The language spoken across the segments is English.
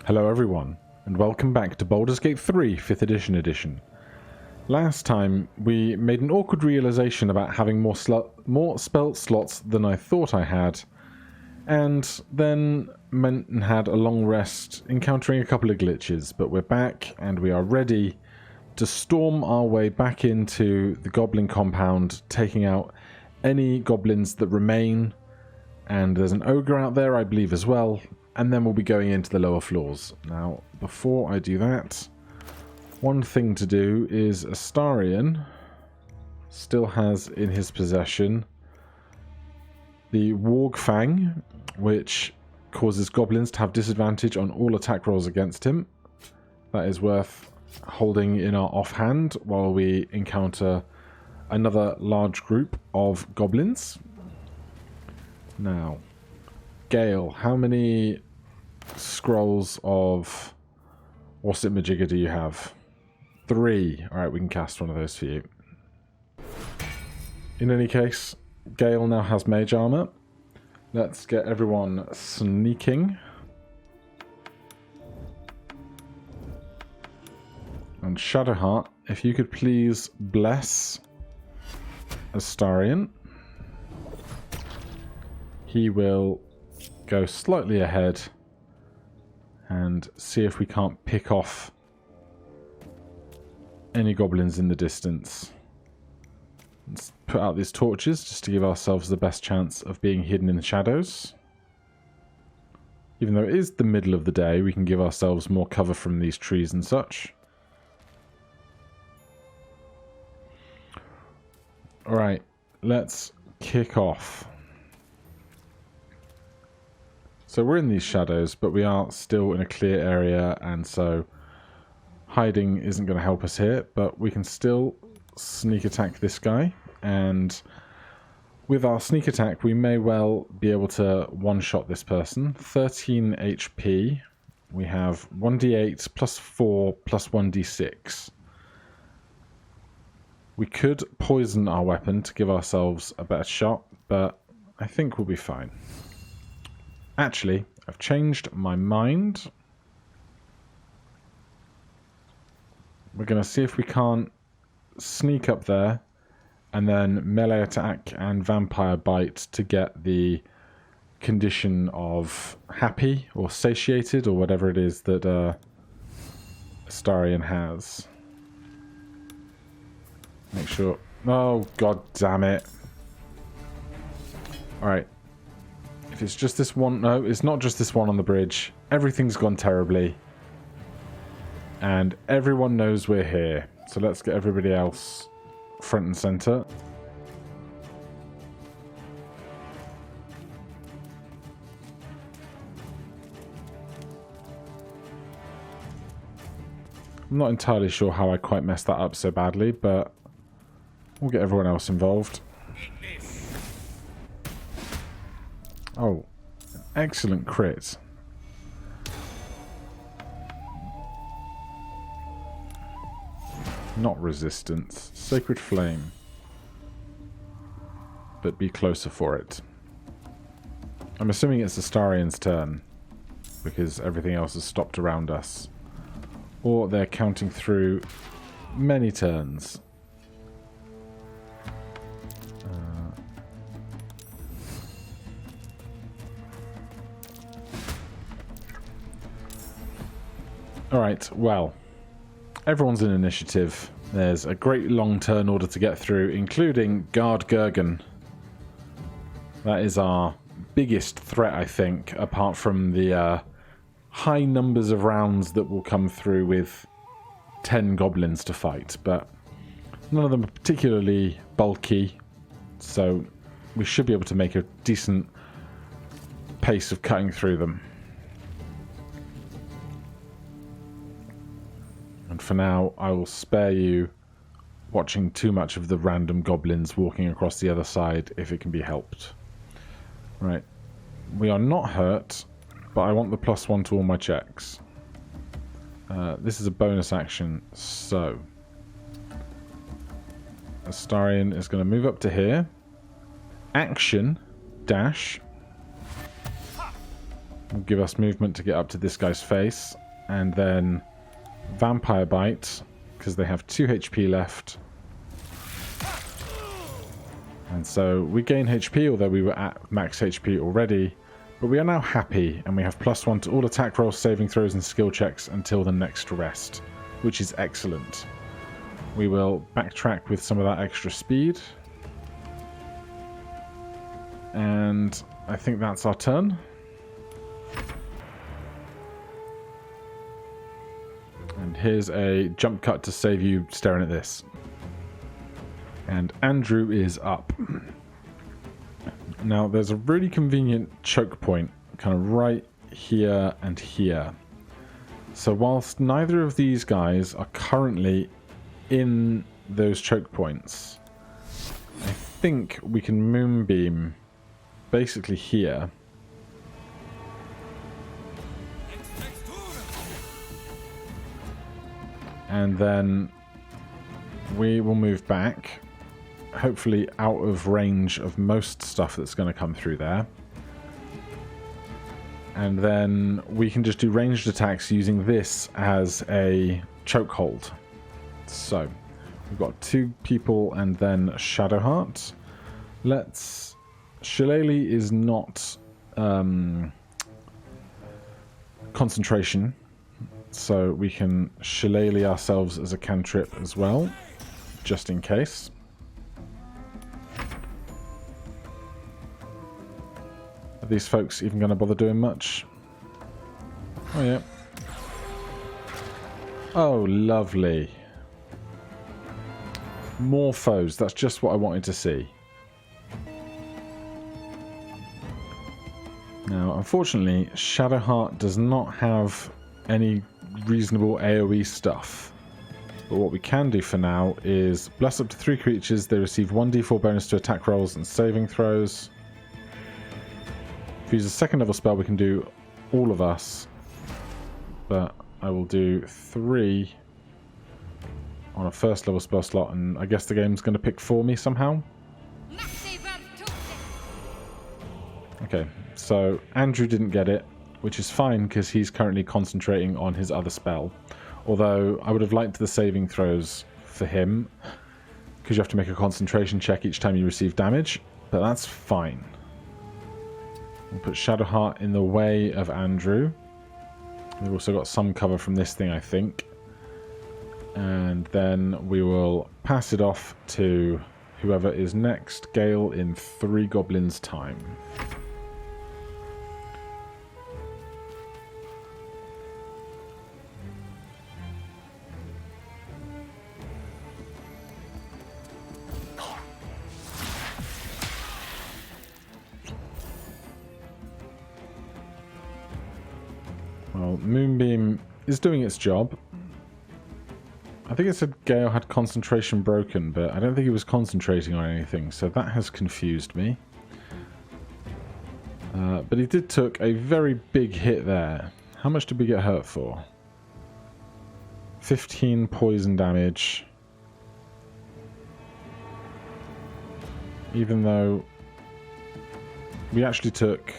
Hello everyone, and welcome back to Baldur's Gate 3 5th edition. Last time, we made an awkward realization about having more spell slots than I thought I had, and then went and had a long rest, encountering a couple of glitches, but we're back, and we are ready to storm our way back into the goblin compound, taking out any goblins that remain, and there's an ogre out there, I believe, as well. And then we'll be going into the lower floors. Now, before I do that, one thing to do is Astarion still has in his possession the Wargfang, which causes goblins to have disadvantage on all attack rolls against him. That is worth holding in our offhand while we encounter another large group of goblins. Now, Gale, how many scrolls of Majigga do you have? 3. Alright, we can cast one of those for you. In any case, Gale now has mage armor. Let's get everyone sneaking. And Shadowheart, if you could please bless Astarion. He will go slightly ahead and see if we can't pick off any goblins in the distance. Let's put out these torches just to give ourselves the best chance of being hidden in the shadows. Even though it is the middle of the day, we can give ourselves more cover from these trees and such. Alright, let's kick off. So we're in these shadows, but we are still in a clear area, and so hiding isn't going to help us here, but we can still sneak attack this guy, and with our sneak attack we may well be able to one-shot this person. 13 HP, we have 1d8 plus 4 plus 1d6. We could poison our weapon to give ourselves a better shot, but I think we'll be fine. Actually, I've changed my mind. We're going to see if we can't sneak up there and then melee attack and vampire bite to get the condition of happy or satiated or whatever it is that Astarion has. Make sure... Oh, god damn it. Alright. If it's just this one... No, it's not just this one on the bridge. Everything's gone terribly. And everyone knows we're here. So let's get everybody else front and center. I'm not entirely sure how I quite messed that up so badly, but we'll get everyone else involved. Oh, excellent crit. Not resistance. Sacred Flame. But be closer for it. I'm assuming it's Astarion's turn, because everything else has stopped around us. Or they're counting through many turns. Alright, well, everyone's in initiative. There's a great long turn order to get through, including Guard Gergen. That is our biggest threat, I think, apart from the high numbers of rounds that will come through with 10 goblins to fight. But none of them are particularly bulky, so we should be able to make a decent pace of cutting through them. And for now, I will spare you watching too much of the random goblins walking across the other side if it can be helped. Right. We are not hurt, but I want the +1 to all my checks. This is a bonus action, so Astarion is going to move up to here. Action, dash. will give us movement to get up to this guy's face. And then Vampire Bite, because they have 2 HP left. And so we gain HP, although we were at max HP already. But we are now happy, and we have +1 to all attack rolls, saving throws, and skill checks until the next rest, which is excellent. We will backtrack with some of that extra speed. And I think that's our turn. And here's a jump cut to save you staring at this. And Andrew is up. Now, there's a really convenient choke point, kind of right here and here. So whilst neither of these guys are currently in those choke points, I think we can moonbeam basically here. And then we will move back, hopefully out of range of most stuff that's going to come through there. And then we can just do ranged attacks using this as a chokehold. So, we've got 2 people and then Shadowheart. Let's... Shillelagh is not concentration, so we can Shillelagh ourselves as a cantrip as well, just in case. Are these folks even going to bother doing much? Oh, yeah. Oh, lovely. More foes. That's just what I wanted to see. Now, unfortunately, Shadowheart does not have any reasonable AoE stuff. But what we can do for now is bless up to 3 creatures. They receive 1d4 bonus to attack rolls and saving throws. If we use a 2nd level spell, we can do all of us. But I will do 3 on a 1st level spell slot, and I guess the game's going to pick for me somehow. Okay, so Andrew didn't get it, which is fine because he's currently concentrating on his other spell. Although I would have liked the saving throws for him, because you have to make a concentration check each time you receive damage, but that's fine. We'll put Shadowheart in the way of Andrew. We've also got some cover from this thing, I think. And then we will pass it off to whoever is next. Gale in 3 goblins' time. Well, Moonbeam is doing its job. I think it said Gale had concentration broken, but I don't think he was concentrating on anything, so that has confused me. But he did took a very big hit there. How much did we get hurt for? 15 poison damage. Even though we actually took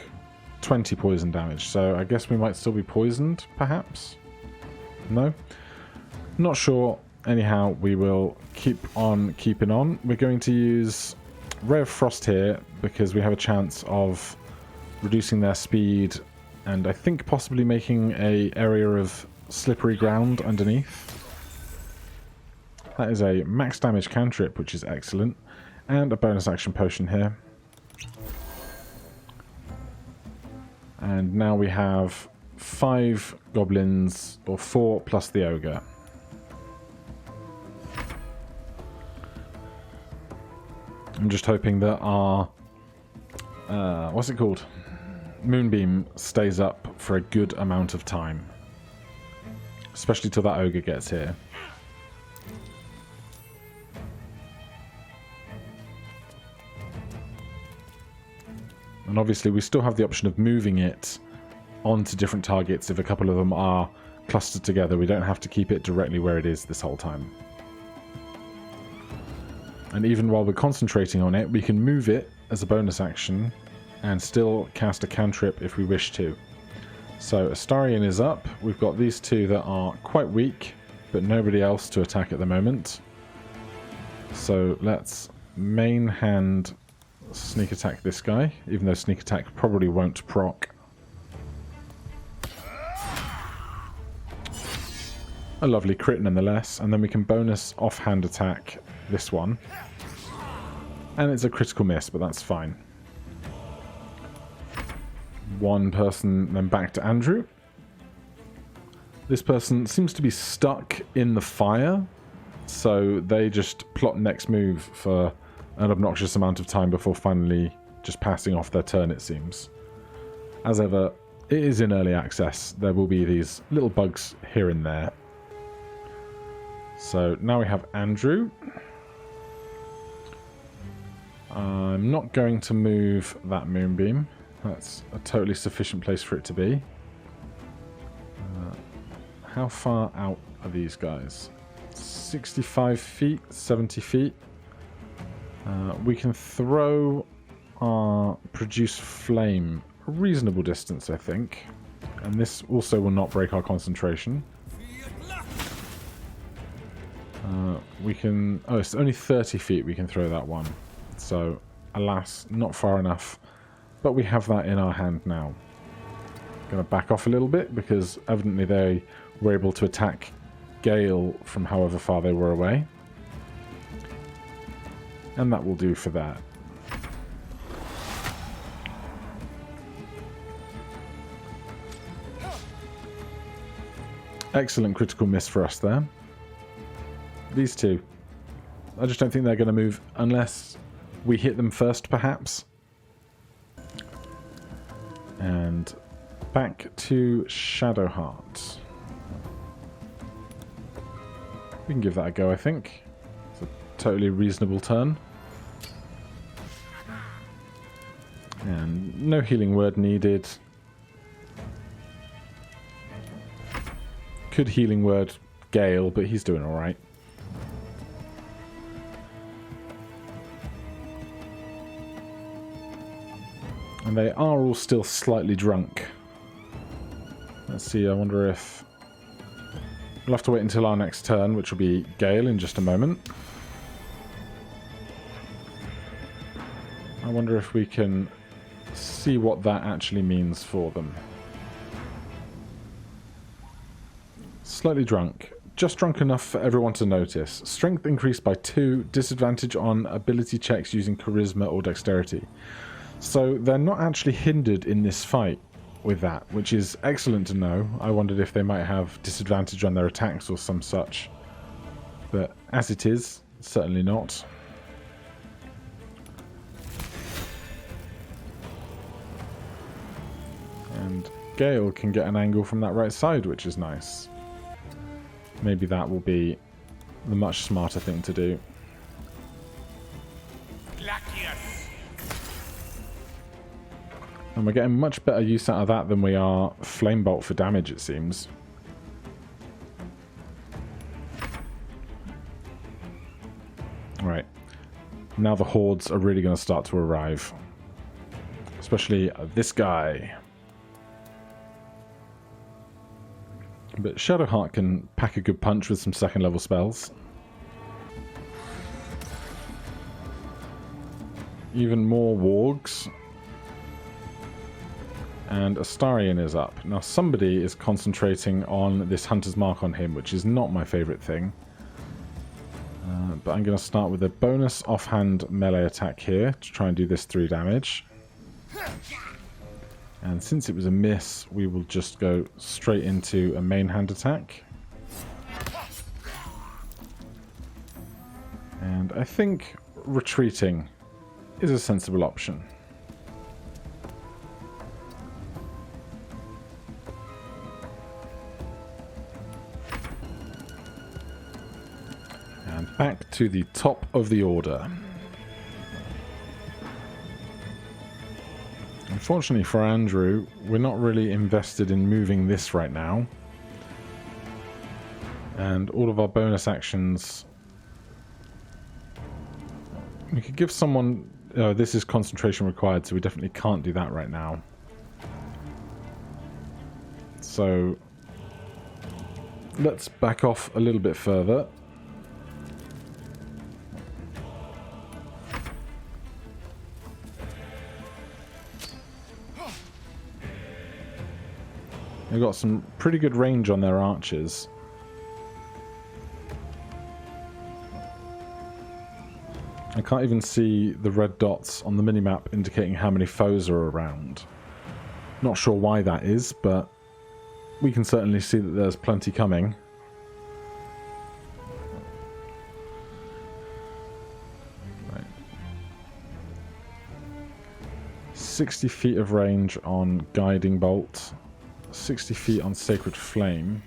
20 poison damage, so I guess we might still be poisoned, perhaps? No? Not sure. Anyhow, we will keep on keeping on. We're going to use Ray of Frost here because we have a chance of reducing their speed and I think possibly making an area of slippery ground underneath. That is a max damage cantrip, which is excellent, and a bonus action potion here. And now we have 5 goblins, or 4 plus the ogre. I'm just hoping that our, what's it called? Moonbeam stays up for a good amount of time. Especially till that ogre gets here. And obviously we still have the option of moving it onto different targets if a couple of them are clustered together. We don't have to keep it directly where it is this whole time. And even while we're concentrating on it, we can move it as a bonus action and still cast a cantrip if we wish to. So Astarion is up. We've got these two that are quite weak, but nobody else to attack at the moment. So let's main hand sneak attack this guy, even though sneak attack probably won't proc. A lovely crit nonetheless, and then we can bonus offhand attack this one. And it's a critical miss, but that's fine. One person, then back to Andrew. This person seems to be stuck in the fire, so they just plot next move for an obnoxious amount of time before finally just passing off their turn, it seems. As ever, it is in early access. There will be these little bugs here and there. So now we have Andrew. I'm not going to move that moonbeam. That's a totally sufficient place for it to be. How far out are these guys? 65 feet, 70 feet. We can throw our produce flame a reasonable distance, I think. And this also will not break our concentration. We can... Oh, it's only 30 feet we can throw that one. So, alas, not far enough. But we have that in our hand now. Going to back off a little bit because evidently they were able to attack Gale from however far they were away. And that will do for that. Excellent critical miss for us there. These two. I just don't think they're going to move unless we hit them first, perhaps. And back to Shadowheart. We can give that a go, I think. It's a totally reasonable turn. And no healing word needed. Could healing word Gale, but he's doing alright. And they are all still slightly drunk. Let's see, I wonder if... We'll have to wait until our next turn, which will be Gale in just a moment. I wonder if we can see what that actually means for them. Slightly drunk. Just drunk enough for everyone to notice. Strength increased by 2, disadvantage on ability checks using charisma or dexterity. So they're not actually hindered in this fight with that, which is excellent to know. I wondered if they might have disadvantage on their attacks or some such. But as it is, certainly not. And Gale can get an angle from that right side, which is nice. Maybe that will be the much smarter thing to do. And we're getting much better use out of that than we are Flame Bolt for damage, it seems. Right. Now the hordes are really going to start to arrive. Especially this guy. But Shadowheart can pack a good punch with some second level spells. Even more wargs. And Astarion is up. Now somebody is concentrating on this Hunter's Mark on him, which is not my favourite thing. But I'm going to start with a bonus offhand melee attack here to try and do this 3 damage. And since it was a miss, we will just go straight into a main hand attack. And I think retreating is a sensible option. And back to the top of the order. Unfortunately for Andrew, we're not really invested in moving this right now. And all of our bonus actions... We could give someone... this is concentration required, so we definitely can't do that right now. So let's back off a little bit further. They've got some pretty good range on their archers. I can't even see the red dots on the minimap indicating how many foes are around. Not sure why that is, but we can certainly see that there's plenty coming. Right. 60 feet of range on Guiding Bolt. 60 feet on Sacred Flame.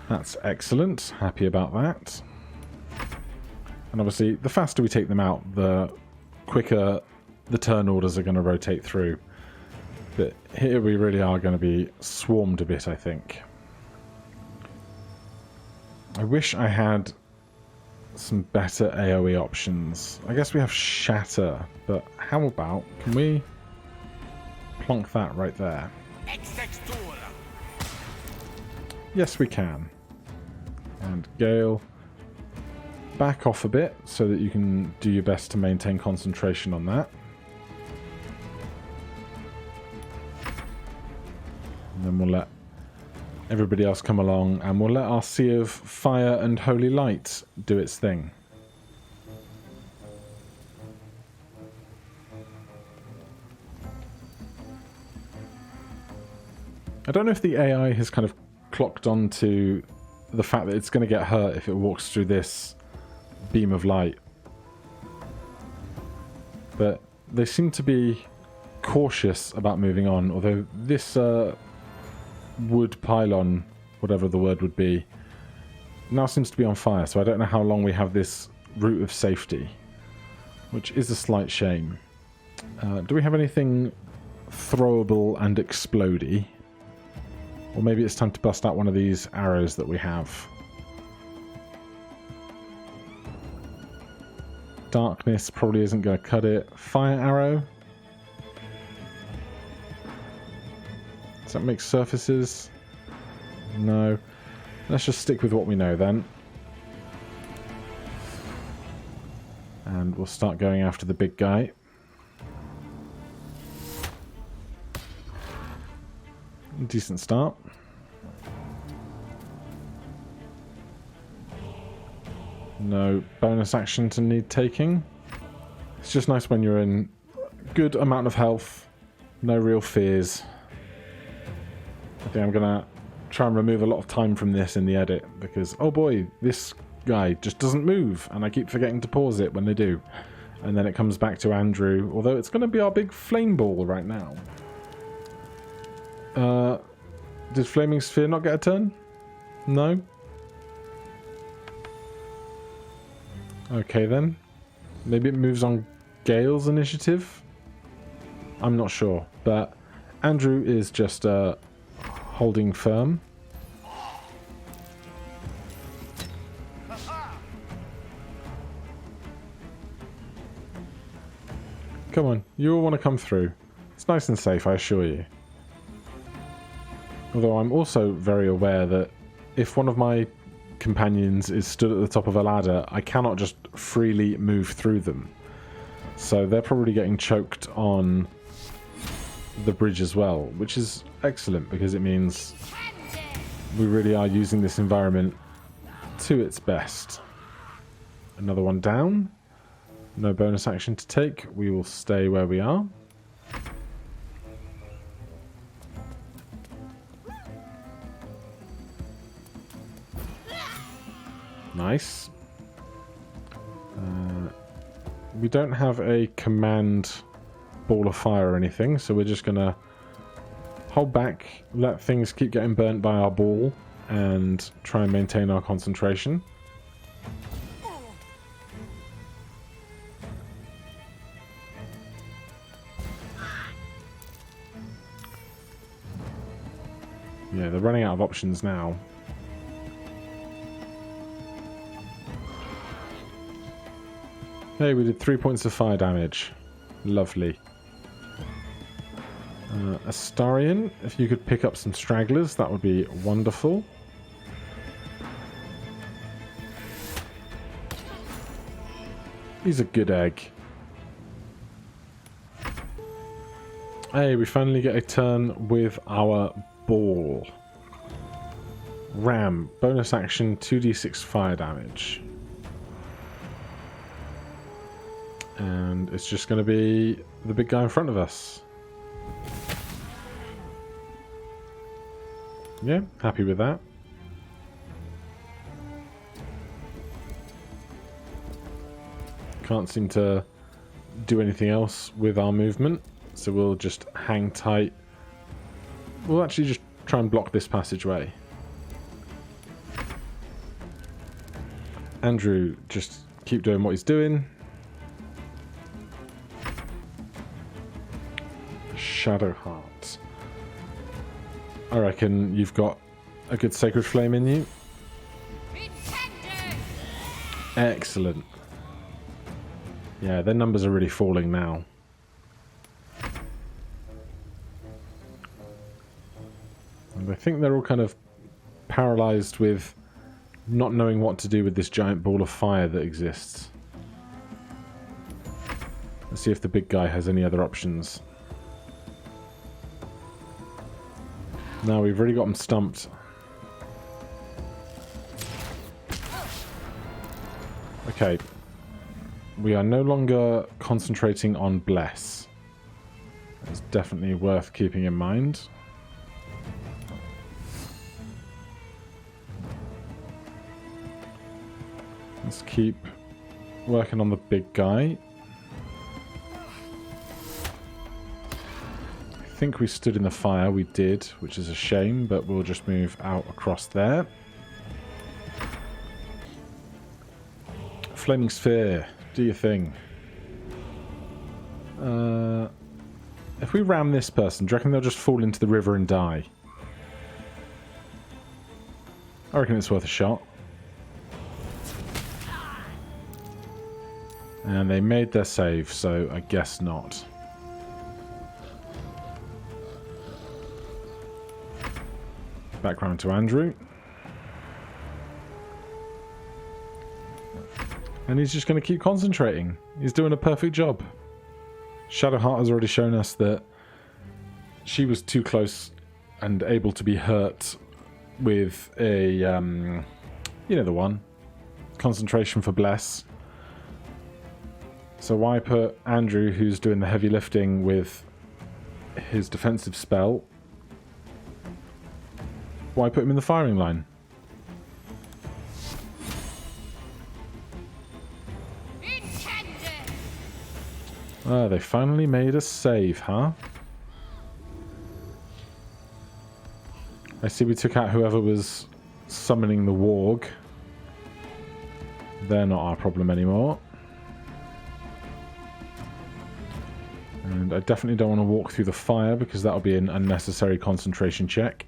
That's excellent. Happy about that. And obviously, the faster we take them out, the quicker the turn orders are going to rotate through. But here we really are going to be swarmed a bit, I think. I wish I had some better AoE options. I guess we have Shatter, but how about, can we plonk that right there? Yes, we can. And Gale, back off a bit so that you can do your best to maintain concentration on that. And then we'll let everybody else come along, and we'll let our Sea of Fire and Holy Light do its thing. I don't know if the AI has kind of clocked on to the fact that it's going to get hurt if it walks through this beam of light. But they seem to be cautious about moving on, although this wood pylon, whatever the word would be, now seems to be on fire, so I don't know how long we have this route of safety, which is a slight shame. Do we have anything throwable and explodey? Or maybe it's time to bust out one of these arrows that we have. Darkness probably isn't going to cut it. Fire arrow. Does that make surfaces? No. Let's just stick with what we know then. And we'll start going after the big guy. Decent start. No bonus action to need taking. It's just nice when you're in good amount of health, no real fears. I think I'm gonna try and remove a lot of time from this in the edit because, oh boy, this guy just doesn't move and I keep forgetting to pause it when they do. And then it comes back to Andrew, although it's gonna be our big flame ball right now. Did Flaming Sphere not get a turn? No? Okay then. Maybe it moves on Gale's initiative? I'm not sure, but Andrew is just holding firm. Come on, you all want to come through. It's nice and safe, I assure you. Although I'm also very aware that if one of my companions is stood at the top of a ladder, I cannot just freely move through them. So they're probably getting choked on the bridge as well, which is excellent because it means we really are using this environment to its best. Another one down. No bonus action to take. We will stay where we are. Nice. We don't have a command ball of fire or anything, so we're just going to hold back, let things keep getting burnt by our ball, and try and maintain our concentration. Yeah, they're running out of options now. Hey, we did 3 points of fire damage. Lovely. Astarion, if you could pick up some stragglers, that would be wonderful. He's a good egg. Hey, we finally get a turn with our ball. Ram, bonus action, 2d6 fire damage. And it's just going to be the big guy in front of us. Yeah, happy with that. Can't seem to do anything else with our movement, so we'll just hang tight. We'll actually just try and block this passageway. Andrew, just keep doing what he's doing. Shadowheart. I reckon you've got a good Sacred Flame in you. Excellent. Yeah, their numbers are really falling now. And I think they're all kind of paralyzed with not knowing what to do with this giant ball of fire that exists. Let's see if the big guy has any other options. No, we've already got him stumped. Okay. We are no longer concentrating on Bless. That's definitely worth keeping in mind. Let's keep working on the big guy. I think we stood in the fire. We did, which is a shame, but we'll just move out across there. Flaming Sphere, do your thing. If we ram this person, do you reckon they'll just fall into the river and die? I reckon it's worth a shot. And they made their save, so I guess not. Back round to Andrew. And he's just going to keep concentrating. He's doing a perfect job. Shadowheart has already shown us that she was too close and able to be hurt with a, you know the one. Concentration for Bless. So why put Andrew, who's doing the heavy lifting with his defensive spell, why put him in the firing line? Ah, they finally made a save, huh? I see we took out whoever was summoning the warg. They're not our problem anymore. And I definitely don't want to walk through the fire because that'll be an unnecessary concentration check.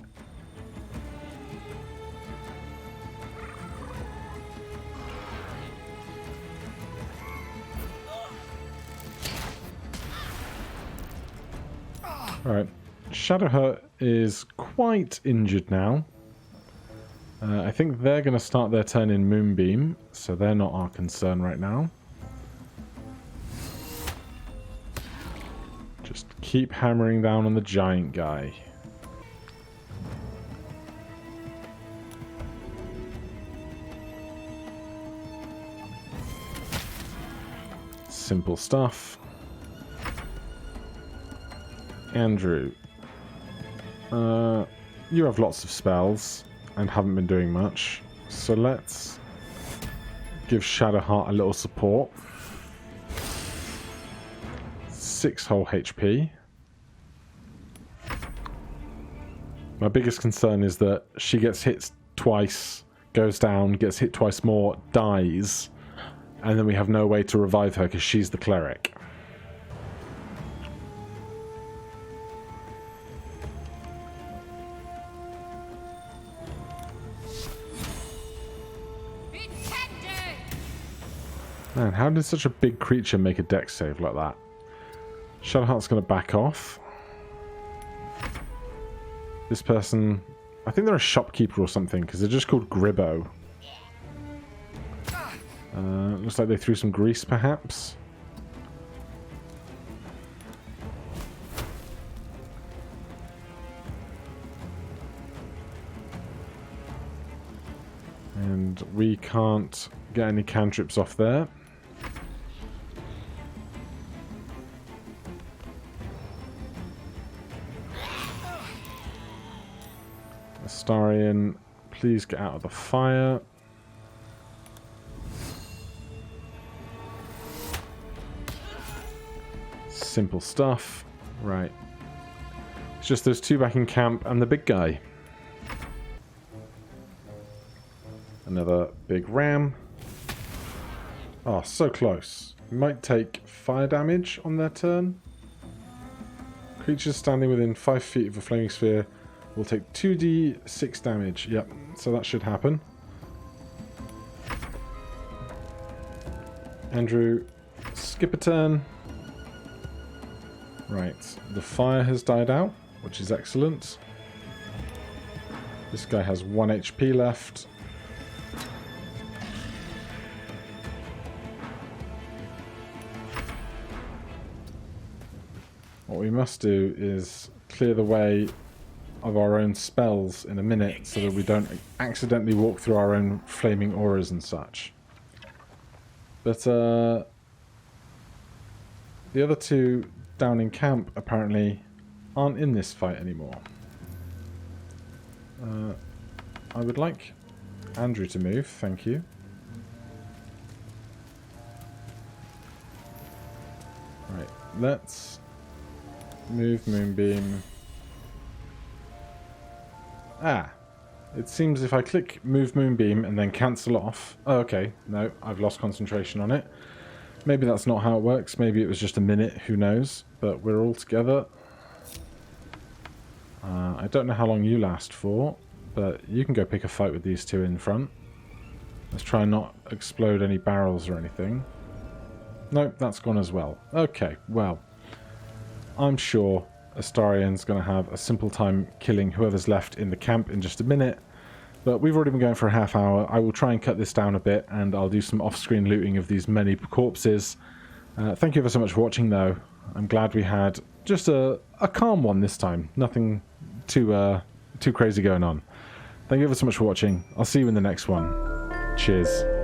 Alright, Shadowheart is quite injured now. I think they're going to start their turn in Moonbeam, so they're not our concern right now. Just keep hammering down on the giant guy. Simple stuff. Andrew, you have lots of spells and haven't been doing much, so let's give Shadowheart a little support. 6 whole HP. My biggest concern is that she gets hit twice, goes down, gets hit twice more, dies, and then we have no way to revive her because she's the cleric. Man, how did such a big creature make a dex save like that? Shadowheart's going to back off. This person... I think they're a shopkeeper or something, because they're just called Gribbo. Looks like they threw some grease, perhaps. And we can't get any cantrips off there. Astarion, please get out of the fire. Simple stuff. Right. It's just those two back in camp and the big guy. Another big ram. Oh, so close. Might take fire damage on their turn. Creatures standing within 5 feet of a flaming sphere will take 2d6 damage. Yep, so that should happen. Andrew, skip a turn. Right, the fire has died out, which is excellent. This guy has 1 HP left. What we must do is clear the way of our own spells in a minute so that we don't accidentally walk through our own flaming auras and such. But the other two down in camp apparently aren't in this fight anymore. I would like Andrew to move, thank you. Right, let's move Moonbeam. Ah, it seems if I click move Moonbeam and then cancel off... Oh, okay, no, I've lost concentration on it. Maybe that's not how it works. Maybe it was just a minute, who knows. But we're all together. I don't know how long you last for, but you can go pick a fight with these two in front. Let's try and not explode any barrels or anything. Nope, that's gone as well. Okay, well, I'm sure Astarion's going to have a simple time killing whoever's left in the camp in just a minute. But we've already been going for a half hour. I will try and cut this down a bit, and I'll do some off-screen looting of these many corpses. Thank you ever so much for watching, though. I'm glad we had just a calm one this time. Nothing too crazy going on. Thank you ever so much for watching. I'll see you in the next one. Cheers.